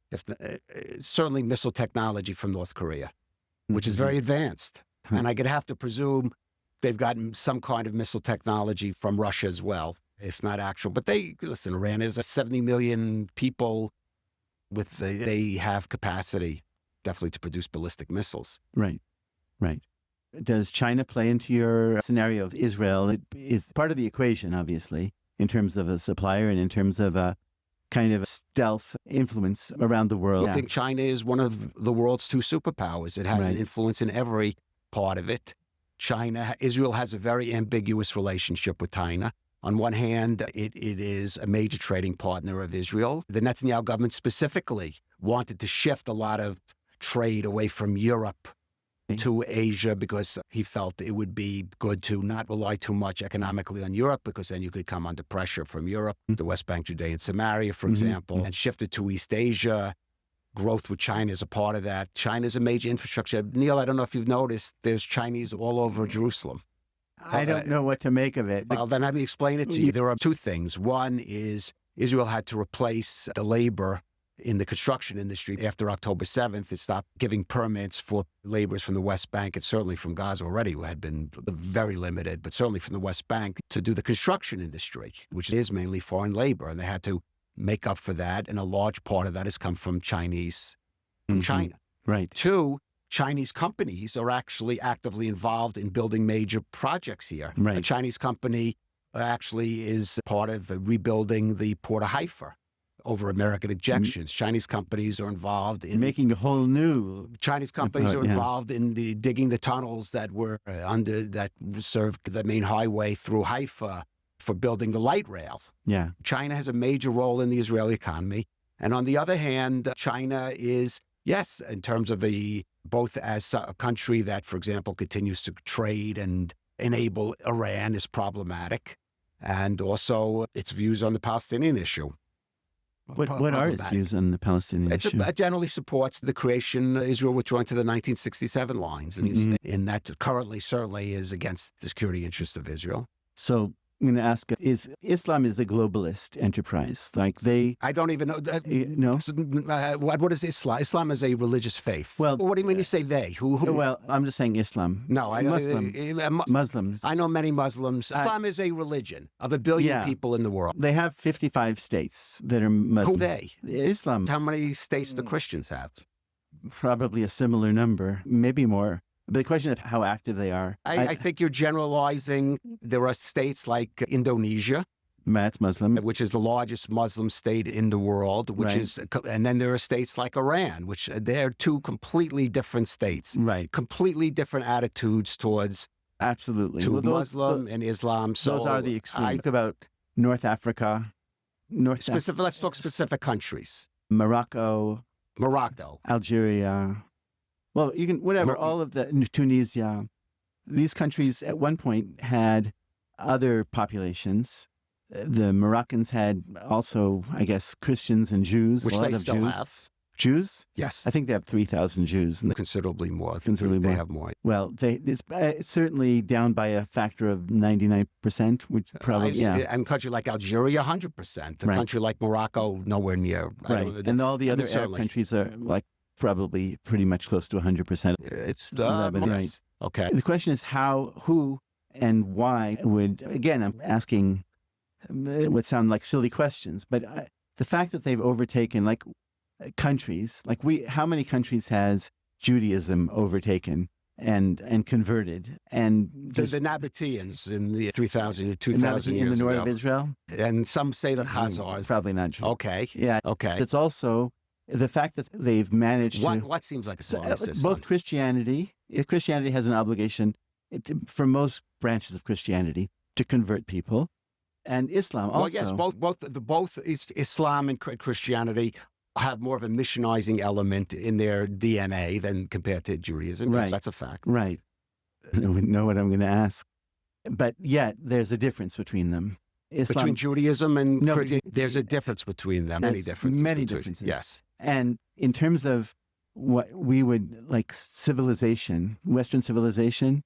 certainly missile technology from North Korea, which is very advanced. And I could have to presume they've gotten some kind of missile technology from Russia as well, if not actual. But Iran is 70 million people they have capacity definitely to produce ballistic missiles. Right. Does China play into your scenario of Israel? It is part of the equation, obviously, in terms of a supplier and in terms of a kind of stealth influence around the world. I think China is one of the world's two superpowers. It has an influence in every part of it. Israel has a very ambiguous relationship with China. On one hand, it is a major trading partner of Israel. The Netanyahu government specifically wanted to shift a lot of trade away from Europe to Asia because he felt it would be good to not rely too much economically on Europe, because then you could come under pressure from Europe, the West Bank, Judea, and Samaria, for example, and shift it to East Asia. Growth with China is a part of that. China is a major infrastructure. Neil, I don't know if you've noticed, there's Chinese all over Jerusalem. I don't know what to make of it. Well, then let me explain it to you. There are two things. One is Israel had to replace the labor in the construction industry after October 7th. It stopped giving permits for laborers from the West Bank, and certainly from Gaza already, who had been very limited, but certainly from the West Bank to do the construction industry, which is mainly foreign labor. And they had to make up for that, and a large part of that has come from China. Right. Two, Chinese companies are actually actively involved in building major projects here. Right. A Chinese company actually is part of rebuilding the Port of Haifa over American objections. Chinese companies are involved in making a whole new... Chinese companies are involved in digging the tunnels that served the main highway through Haifa, for building the light rail. Yeah. China has a major role in the Israeli economy. And on the other hand, China is, yes, in terms of both as a country that, for example, continues to trade and enable Iran is problematic, and also its views on the Palestinian issue. What are its views on the Palestinian issue? It generally supports the creation of Israel withdrawing to the 1967 lines, and that currently certainly is against the security interests of Israel. So I'm going to ask, Islam is a globalist enterprise? Like I don't even know. No? What is Islam? Islam is a religious faith. Well, what do you mean you say they? Who? Well, I'm just saying Islam. No, Muslims. I know many Muslims. Islam is a religion of 1 billion people in the world. They have 55 states that are Muslim. Who they? Islam. How many states do Christians have? Probably a similar number, maybe more. The question of how active they are. I think you're generalizing. There are states like Indonesia, That's Muslim, which is the largest Muslim state in the world, and then there are states like Iran, which they're two completely different states, completely different attitudes towards Muslim and Islam. So those are the extremes. Think about North Africa, let's talk specific countries. Morocco, Algeria. Well, you can, whatever, all of Tunisia. These countries at one point had other populations, The Moroccans had also, I guess, Christians and Jews. Which a lot they of still Jews. have. Jews? Yes. I think they have 3,000 Jews. Considerably more. I think Considerably they more. have more. Well, it's certainly down by a factor of 99%, which probably, yeah. And a country like Algeria, 100%. A Right. country like Morocco, nowhere near. Right. And all the other Arab countries are like probably pretty much close to 100%. It's Lebanon, right. yes. Okay. The question is who, and why would, again, I'm asking what sound like silly questions, but the fact that they've overtaken like countries, like how many countries has Judaism overtaken and converted? And The Nabateans in the 3,000 or 2,000 in years the north ago. of Israel? And some say the Khazars. Probably not true. Okay. Yeah. Okay. It's also the fact that they've managed to... What seems like a song system? Both Christianity has an obligation for most branches of Christianity to convert people, and Islam also. Well, yes, both Islam and Christianity have more of a missionizing element in their DNA than compared to Judaism. Right. That's a fact. Right. I don't know what I'm going to ask. But yet, there's a difference between them. Islam, Between Judaism and No, there's a difference between them. Many differences. Many differences. Yes. And in terms of what we would like civilization, Western civilization,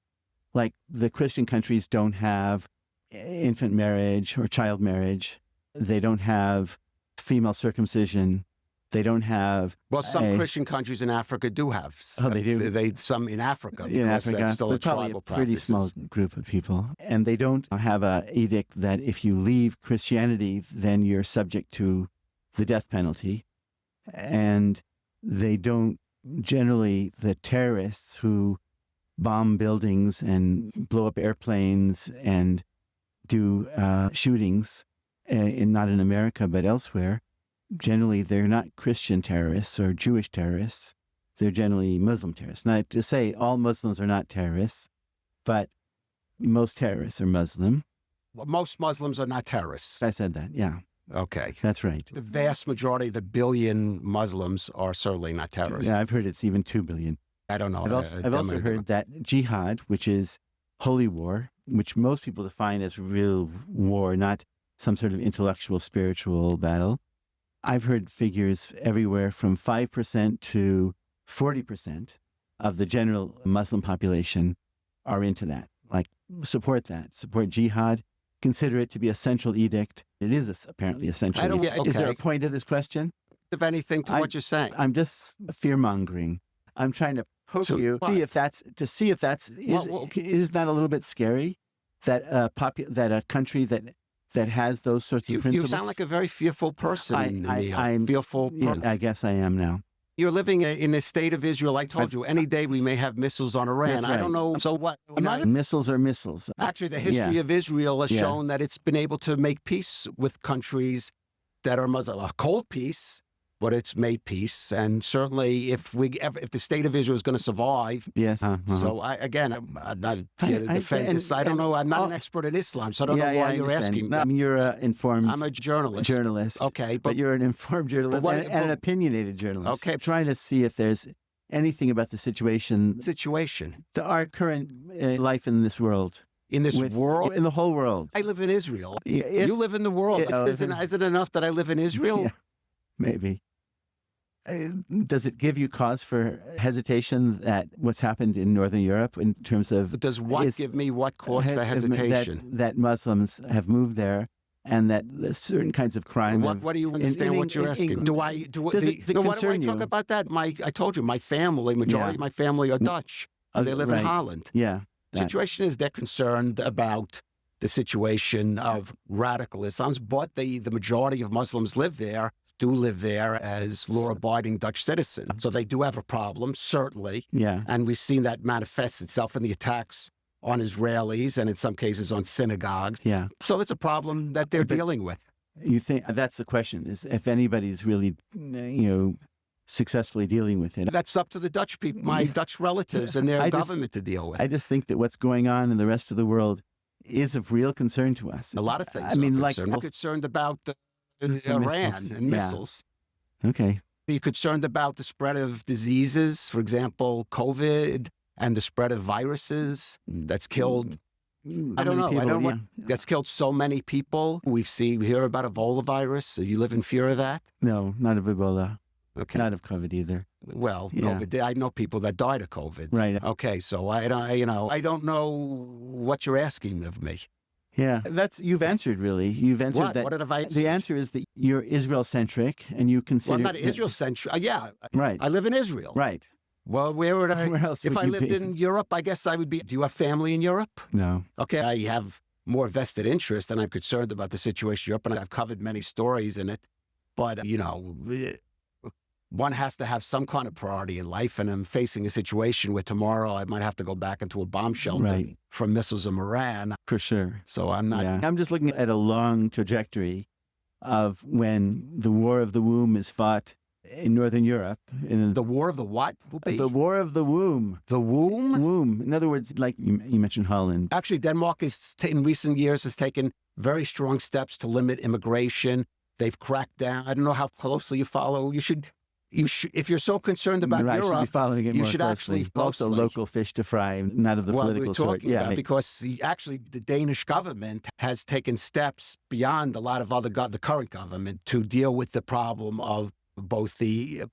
like the Christian countries don't have infant marriage or child marriage. They don't have female circumcision. They don't have... Well, some Christian countries in Africa do have. Oh, they do? Some in Africa. In Africa, that's still but a probably tribal a pretty practices. small group of people. And they don't have an edict that if you leave Christianity, then you're subject to the death penalty. And they don't... Generally, the terrorists who bomb buildings and blow up airplanes and do shootings, not in America, but elsewhere, generally they're not Christian terrorists or Jewish terrorists. They're generally Muslim terrorists. Not to say all Muslims are not terrorists, but most terrorists are Muslim. Well, most Muslims are not terrorists. I said that, yeah. Okay. That's right. The vast majority of the billion Muslims are certainly not terrorists. Yeah, I've heard it's even 2 billion. I don't know. I've also heard that jihad, which is holy war, which most people define as real war, not some sort of intellectual, spiritual battle. I've heard figures everywhere from 5% to 40% of the general Muslim population are into that, like support jihad, consider it to be a central edict. It is apparently essential. Is there a point to this question? Of anything to what you're saying? I'm just fear-mongering. I'm trying to poke you, see if that's is that a little bit scary that a country that has those sorts of principles. You sound like a very fearful person. I'm fearful. Yeah, I guess I am now. You're living in the state of Israel. I told you, any day we may have missiles on Iran. Right. I don't know. So what? Missiles are missiles. Actually, the history of Israel has shown that it's been able to make peace with countries that are Muslim. A cold peace, but it's made peace. And certainly, if the state of Israel is going to survive. Yes. So I'm not here to defend this. I don't know. I'm not an expert in Islam, so I don't know why you're asking. No, I mean, you're informed. I'm a journalist. Okay, but you're an informed journalist and an opinionated journalist. Okay, I'm trying to see if there's anything about the situation. Our current life in this world. In this world? In the whole world. I live in Israel. You live in the world. Is it enough that I live in Israel? Yeah, maybe. Does it give you cause for hesitation at what's happened in Northern Europe in terms of... Does what give me what cause for hesitation? That Muslims have moved there and that certain kinds of crime... What do you understand what you're asking? Why do I talk about that? I told you, my family, majority of my family are Dutch. They live in Holland. Yeah. The situation is they're concerned about the situation of radicalism, but the majority of Muslims do live there as law-abiding Dutch citizens. So they do have a problem, certainly. Yeah. And we've seen that manifest itself in the attacks on Israelis and in some cases on synagogues. Yeah. So it's a problem that they're dealing with. You think that's the question, is if anybody's really, successfully dealing with it. That's up to the Dutch people, my Dutch relatives and their government to deal with. I just think that what's going on in the rest of the world is of real concern to us. A lot of things I'm concerned about Iran and missiles. Okay. Are you concerned about the spread of diseases, for example, COVID, and the spread of viruses that's killed I don't know. I don't know. That's killed so many people. We hear about Ebola virus. You live in fear of that? No, not of Ebola. Okay. Not of COVID either. Well, COVID. I know people that died of COVID. Right. Okay, so I don't know what you're asking of me. Yeah, you've answered really. You've answered What? that. What have I answered? The answer is that you're Israel-centric and you consider. Well, I'm not Israel-centric. Yeah, right. I live in Israel. Right. Well, where would I? Where else if would I you lived be? in Europe, I guess I would be. Do you have family in Europe? No. Okay, I have more vested interest, and I'm concerned about the situation in Europe, and I've covered many stories in it. But one has to have some kind of priority in life, and I'm facing a situation where tomorrow I might have to go back into a bomb shelter from missiles from Iran. For sure. So I'm not. Yeah. I'm just looking at a long trajectory of when the War of the Womb is fought in Northern Europe. The War of the what? The War of the Womb. The womb? Womb. In other words, like you mentioned Holland. Actually, Denmark in recent years has taken very strong steps to limit immigration. They've cracked down. I don't know how closely you follow. You should, if you're so concerned about Europe, should be following it you more should closely. actually closely. Also local fish to fry, not of the political sort. Yeah, because actually the Danish government has taken steps beyond a lot of the current government to deal with the problem of both the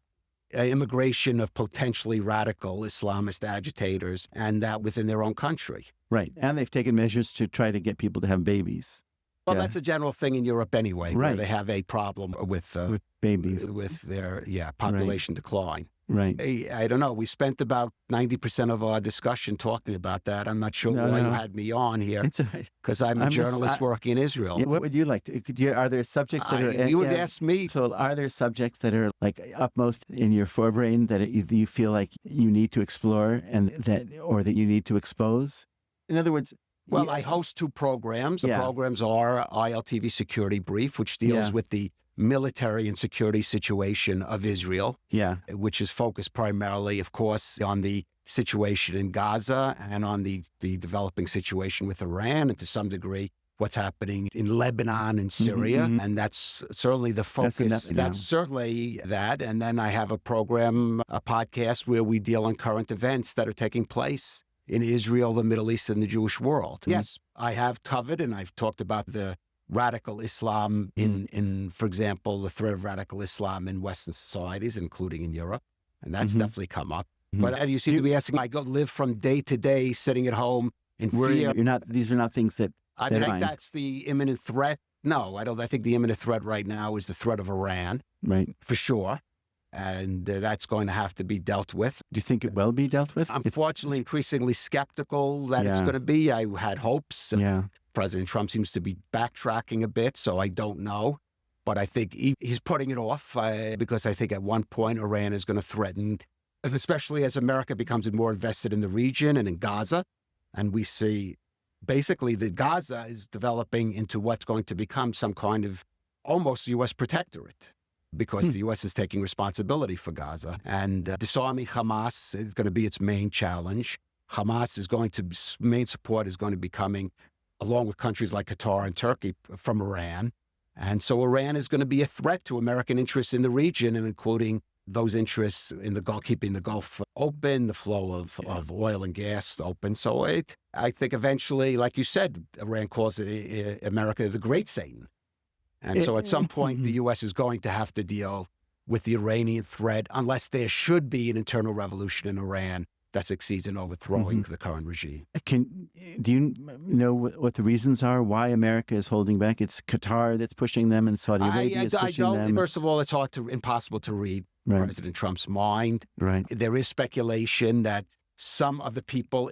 immigration of potentially radical Islamist agitators and that within their own country. Right. And they've taken measures to try to get people to have babies. Well, that's a general thing in Europe anyway, where they have a problem with babies, with their population decline. Right. I don't know. We spent about 90% of our discussion talking about that. I'm not sure why you had me on here. It's all right. Because I'm a journalist working in Israel. What would you like to? Are there subjects that are? You would ask me. So, are there subjects that are like upmost in your forebrain that you feel like you need to explore that you need to expose? In other words. Well, I host two programs. The programs are ILTV Security Brief, which deals with the military and security situation of Israel, which is focused primarily, of course, on the situation in Gaza and on the developing situation with Iran, and to some degree, what's happening in Lebanon and Syria. And that's certainly the focus. That's certainly that. And then I have a podcast where we deal on current events that are taking place in Israel, the Middle East, and the Jewish world. Yes, I have covered, and I've talked about the radical Islam in, for example, the threat of radical Islam in Western societies, including in Europe. And that's definitely come up. But you seem to be asking, I go live from day to day, sitting at home in fear. These are not things that I think that's the imminent threat. No, I don't. I think the imminent threat right now is the threat of Iran. Right. For sure. And that's going to have to be dealt with. Do you think it will be dealt with? I'm fortunately increasingly skeptical that it's going to be. I had hopes. President Trump seems to be backtracking a bit, so I don't know. But I think he's putting it off because I think at one point Iran is going to threaten, especially as America becomes more invested in the region and in Gaza. And we see basically that Gaza is developing into what's going to become some kind of almost U.S. protectorate, because the U.S. is taking responsibility for Gaza. And disarming Hamas is going to be its main challenge. Main support is going to be coming, along with countries like Qatar and Turkey, from Iran. And so Iran is going to be a threat to American interests in the region, and including those interests in the Gulf, keeping the Gulf open, the flow of oil and gas open. So I think eventually, like you said, Iran calls America the Great Satan. And so at some point, the U.S. is going to have to deal with the Iranian threat, unless there should be an internal revolution in Iran that succeeds in overthrowing the current regime. Do you know what the reasons are why America is holding back? It's Qatar that's pushing them, and Saudi Arabia is pushing them. First of all, it's impossible to read President Trump's mind. Right. There is speculation that some of the people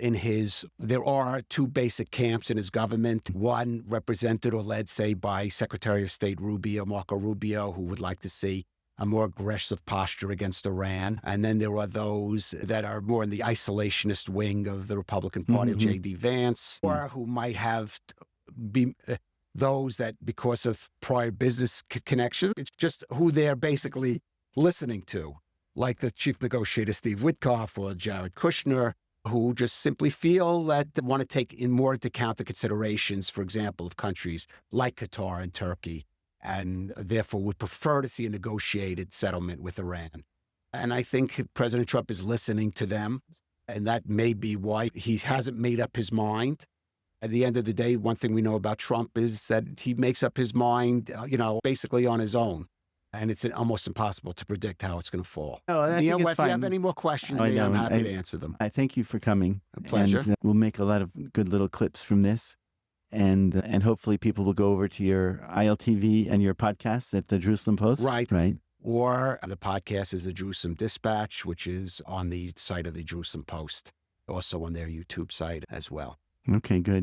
there are two basic camps in his government, one represented or led, say, by Secretary of State Marco Rubio, who would like to see a more aggressive posture against Iran. And then there are those that are more in the isolationist wing of the Republican Party, J.D. Vance, or who might have those that, because of prior business connections, it's just who they're basically listening to, like the chief negotiator Steve Witkoff or Jared Kushner, who just simply feel that they want to take more into account the considerations, for example, of countries like Qatar and Turkey, and therefore would prefer to see a negotiated settlement with Iran. And I think President Trump is listening to them, and that may be why he hasn't made up his mind. At the end of the day, one thing we know about Trump is that he makes up his mind, basically on his own. And it's almost impossible to predict how it's going to fall. Oh, I think Neil, it's if you have fine. any more questions, I I'm know. happy to answer them. I thank you for coming. A pleasure. And we'll make a lot of good little clips from this. And hopefully people will go over to your ILTV and your podcast at the Jerusalem Post. Right. Right. Or the podcast is the Jerusalem Dispatch, which is on the site of the Jerusalem Post, also on their YouTube site as well. Okay, good.